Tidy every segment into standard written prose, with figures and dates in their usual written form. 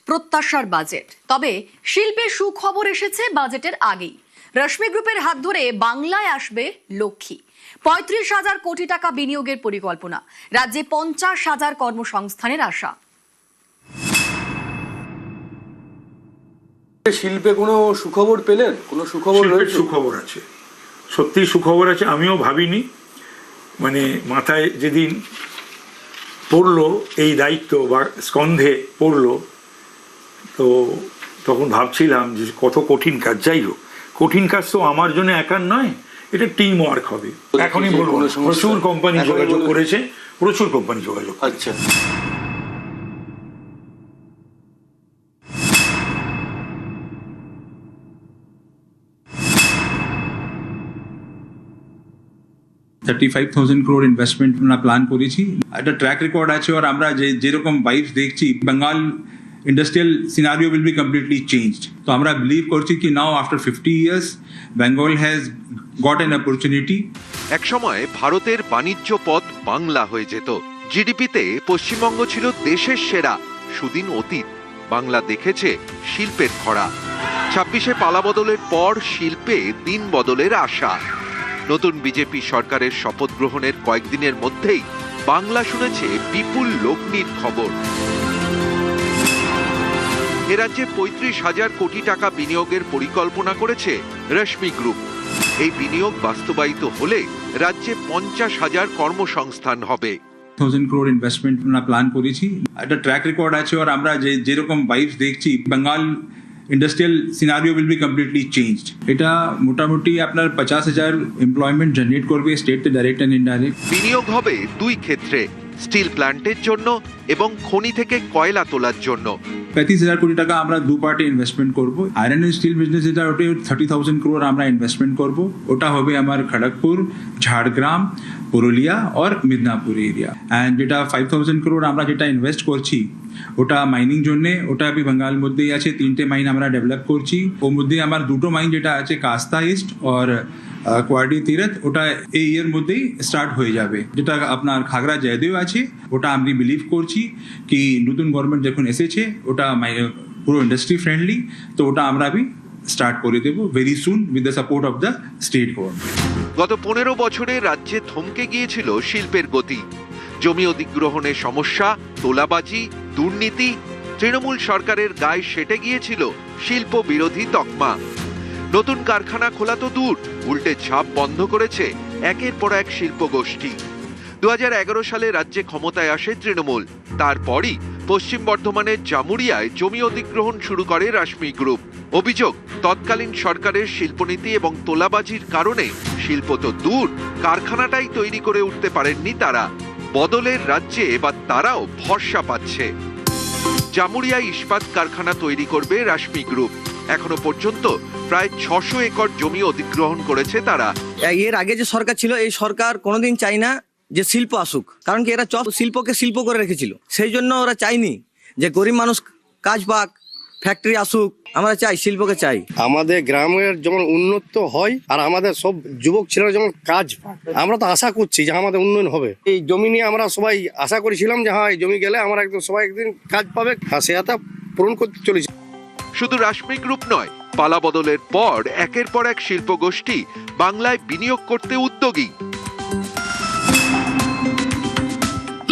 প্রত্যাশার বাজেট। তবে শিল্পের সুখবর এসেছে বাজেটের আগেই। রশ্মি গ্রুপের হাত ধরে বাংলায় আসবে লক্ষ্মী। ৩৫,০০০ কোটি টাকা বিনিয়োগের পরিকল্পনা। রাজ্যে ৫০,০০০ কর্মসংস্থানের আশা। শিল্পে কোনো সুখবর পেলেন? কোনো সুখবর রয়েছে? সুখবর আছে, সত্যি সুখবর আছে। আমিও ভাবিনি, মানে মাথায় যেদিন পড়লো এই দায়িত্ব বা স্কন্ধে পড়লো, তো তখন ভাবছিলাম যে কত কঠিন কাজ। যাই হোক, কঠিন কাজ তো আমার জন্য একার নয়, এটা টিম ওয়ার্ক হবে। এখনই বলবো, প্রচুর কোম্পানি যোগাযোগ করেছে, প্রচুর কোম্পানি যোগাযোগ। আচ্ছা, $35,000 crore ইনভেস্টমেন্ট আমরা প্ল্যান করেছি। একটা ট্র্যাক রেকর্ড আছে, আর আমরা যেরকম ভাইবস দেখছি, Bengal industrial scenario will be completely changed. তো আমরা বিলিভ করছি কি now after 50 years Bengal has got an opportunity. একসময় ভারতের বাণিজ্য পথ বাংলা হয়ে যেত। জিডিপিতে পশ্চিমবঙ্গ ছিল দেশের সেরা। সুদিন অতীত, বাংলা দেখেছে শিল্পের খরা। 26শে পালাবদলের পর শিল্পে দিন বদলের আশা। নতুন বিজেপি সরকারের শপথ গ্রহণের কয়েকদিনের মধ্যেই বাংলা শুনেছে বিপুল লগ্নির খবর। এ রাজ্যে ৩৫,০০০ কোটি টাকা বিনিয়োগের পরিকল্পনা করেছে রশ্মি গ্রুপ। এই বিনিয়োগ বাস্তবায়িত হলে রাজ্যে ৫০,০০০ কর্মসংস্থান হবে। 1,000 crore ইনভেস্টমেন্ট আমরা প্ল্যান করেছি। একটা ট্র্যাক রেকর্ড আছে, আর আমরা যেরকম ভাইবস দেখছি, Bengal industrial scenario will be completely changed. এটা মোটামুটি আপনার 50,000 এমপ্লয়মেন্ট জেনারেট করবে, স্টেট ডাইরেক্ট অ্যান্ড ইনডাইরেক্ট। বিনিয়োগ হবে দুই ক্ষেত্রে, স্টিল প্ল্যান্টের জন্য এবং খনি থেকে কয়লা তোলার জন্য। 35,000 কোটি টাকা আমরা দু পার্টে ইনভেস্টমেন্ট করব। আয়রন অ্যান্ড স্টিল বিজনেস যেটা, ওটা 30,000 crore আমরা ইনভেস্টমেন্ট করব। ওটা হবে আমার খড়গপুর, ঝাড়গ্রাম, পুরুলিয়া আর মিদনাপুর এরিয়া। অ্যান্ড যেটা 5,000 crore আমরা যেটা ইনভেস্ট করছি, ওটা মাইনিং জন্যে। ওটা আমি বাঙ্গাল মধ্যেই আছে, 3টে মাইন আমরা ডেভেলপ করছি। ওর মধ্যে আমার 2টো মাইন যেটা আছে, কাস্তা ইস্ট আর কোয়ার্ডি তীরথ, ওটা এই ইয়ের মধ্যেই স্টার্ট হয়ে যাবে। যেটা আপনার খাগড়া জয়দেব আছে, ওটা আমি বিলিভ করছি কি নতুন গভর্নমেন্ট যখন এসেছে, ওটা পুরো ইন্ডাস্ট্রি ফ্রেন্ডলি, তো ওটা আমরা স্টার্ট করে দেবো very soon with the support of the state government. গত 15 বছরে রাজ্যে থমকে গিয়েছিল শিল্পের গতি। জমি অধিগ্রহণের সমস্যা, তোলাবাজি, দুর্নীতি, তৃণমূল সরকারের গায়ে সেটে গিয়েছিল শিল্প বিরোধী তকমা। নতুন কারখানা খোলা তো দূর, উল্টে ঝাঁপ বন্ধ করেছে একের পর এক শিল্প গোষ্ঠী। 2011 সালে রাজ্যে ক্ষমতায় আসে তৃণমূল। তারপরই পশ্চিম বর্ধমানের জামুরিয়ায় জমি অধিগ্রহণ শুরু করে রশ্মি গ্রুপ। অভিযোগ, তৎকালীন সরকারের শিল্পনীতি এবং তোলাবাজির কারণে শিল্প তো দূর, কারখানাটাই তৈরি করে উঠতে পারেননি তারা। বদলের রাজ্যে এবার তারাও ভরসা পাচ্ছে। জামুরিয়ায় ইস্পাত কারখানা তৈরি করবে রশ্মি গ্রুপ। এখনো পর্যন্ত প্রায় 600 একর জমি অধিগ্রহণ করেছে তারা। এর আগে যে সরকার ছিল, এই সরকার কোনোদিন চাই না যে শিল্প আসুক, কারণ কি এরা শিল্পকে শিল্প করে রেখেছিল। সেই জন্য ওরা চাইনি যে গরিব মানুষ কাজ পাক, ফ্যাক্টরি আসুক। আমরা চাই শিল্পকে চাই। আমাদের গ্রামের যেমন উন্নত হয়, আর আমাদের সব যুবক ছেলেরা যেমন কাজ পায়। আমরা তো আশা করছি যে আমাদের উন্নয়ন হবে। এই জমি নিয়ে আমরা সবাই আশা করেছিলাম যে হ্যাঁ, এই জমি গেলে আমরা একদম সবাই একদিন কাজ পাবে, সে আশা পূরণ করতে চলেছি। শুধু রশ্মি গ্রুপ নয়, পালা বদলের পর একের পর এক শিল্প গোষ্ঠী বাংলায় বিনিয়োগ করতে উদ্যোগী।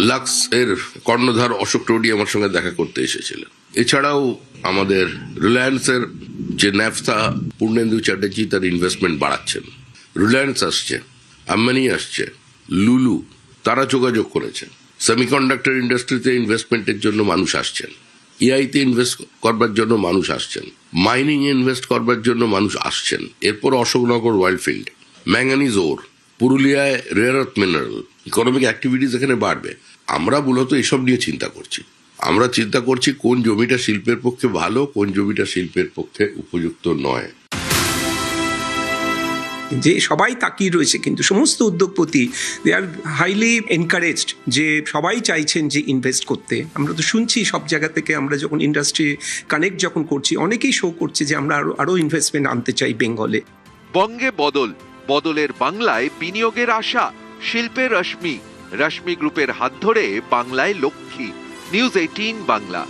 লাক্স এর কর্ণধার অশোক টোডি আমার সঙ্গে দেখা করতে এসেছিলেন। এছাড়াও আমাদের রিলায়েন্সের যে ন্যাফথা, পূর্ণেন্দু চ্যাটার্জি তার ইনভেস্টমেন্ট বাড়াচ্ছেন। রিলায়েন্স আসছে, আম্বানি আসছে, লুলু, তারা যোগাযোগ করেছেন। সেমিকন্ডাক্টর ইন্ডাস্ট্রিতে ইনভেস্টমেন্টের জন্য মানুষ আসছেন, এআইতে ইনভেস্ট করবার জন্য মানুষ আসছেন, মাইনিং ইনভেস্ট করবার জন্য মানুষ আসছেন। এরপর অশোকনগর ওয়াইল্ডফিল্ড, ম্যাঙ্গানিজ ওর, পুরুলিয়ায় rare earth mineral, economic activities এখানে বাড়বে। আমরা মূলত এসব নিয়ে চিন্তা করছি। আমরা চিন্তা করছি কোন জমিটা শিল্পের পক্ষে ভালো, কোন জমিটা শিল্পের পক্ষে উপযুক্ত নয়। যে সবাই তাকিয়ে রয়েছে, কিন্তু সমস্ত উদ্যোগপতি দে আর হাইলি এনকারেজড, যে সবাই চাইছেন যে ইনভেস্ট করতে। আমরা তো শুনছি সব জায়গা থেকে, আমরা যখন ইন্ডাস্ট্রি কানেক্ট যখন করছি, অনেকেই শো করছে যে আমরা আরো ইনভেস্টমেন্ট আনতে চাই বেঙ্গলে। বঙ্গে বদল, বদলের বাংলায় বিনিয়োগের আশা। শিল্পের রশ্মি, রশ্মি গ্রুপের হাত ধরে বাংলায় লক্ষ্মী। নিউজ 18 বাংলা।